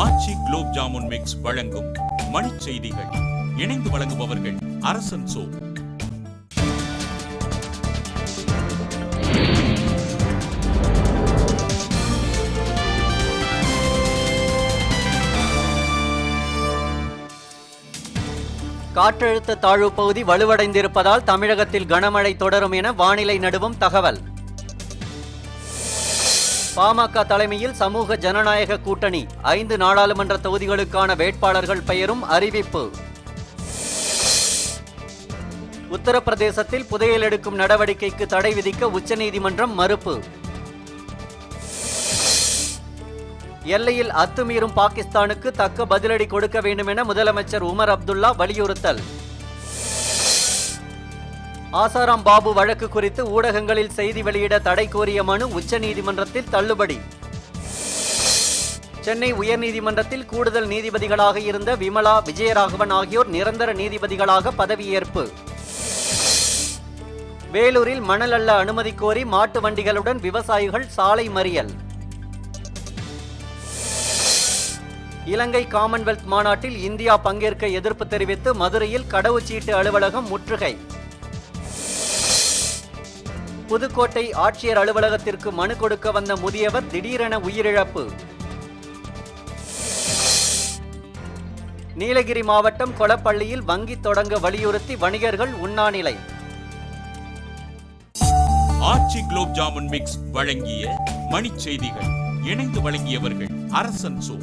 ஆச்சி gulab jamun mix வழங்கும் மணிச் செய்திகள். இணைந்து வழங்குபவர்கள் அரசன் சோ. காற்றழுத்த தாழ்வு பகுதி வலுவடைந்திருப்பதால் தமிழகத்தில் கனமழை தொடரும் என வானிலை நடுவம் தகவல். பாமக தலைமையில் சமூக ஜனநாயக கூட்டணி 5 நாடாளுமன்ற தொகுதிகளுக்கான வேட்பாளர்கள் பெயரும் அறிவிப்பு. உத்தரப்பிரதேசத்தில் புதையல் எடுக்கும் நடவடிக்கைக்கு தடை விதிக்க உச்சநீதிமன்றம் மறுப்பு. எல்லையில் அத்துமீறும் பாகிஸ்தானுக்கு தக்க பதிலடி கொடுக்க வேண்டும் என முதலமைச்சர் உமர் அப்துல்லா வலியுறுத்தல். ஆசாராம் பாபு வழக்கு குறித்து ஊடகங்களில் செய்தி வெளியிட தடை கோரிய மனு உச்சநீதிமன்றத்தில் தள்ளுபடி. சென்னை உயர்நீதிமன்றத்தில் கூடுதல் நீதிபதிகளாக இருந்த விமலா, விஜயராகவன் ஆகியோர் நிரந்தர நீதிபதிகளாக பதவியேற்பு. வேலூரில் மணல் அள்ள அனுமதி கோரி மாட்டு வண்டிகளுடன் விவசாயிகள் சாலை மறியல். இலங்கை காமன்வெல்த் மாநாட்டில் இந்தியா பங்கேற்க எதிர்ப்பு தெரிவித்து மதுரையில் கடவுச்சீட்டு அலுவலகம் முற்றுகை. புதுக்கோட்டை ஆட்சியர் அலுவலகத்திற்கு மனு கொடுக்க வந்த முதியவர் திடீரென உயிரிழப்பு. நீலகிரி மாவட்டம் கொளப்பள்ளியில் வங்கி தொடங்க வலியுறுத்தி வணிகர்கள் உண்ணாநிலை. ஆச்சி குலோப் ஜாமுன் மிக்ஸ் வழங்கிய மணிச் செய்திகள். இணைந்து வழங்கியவர்கள் அரசன் சோ.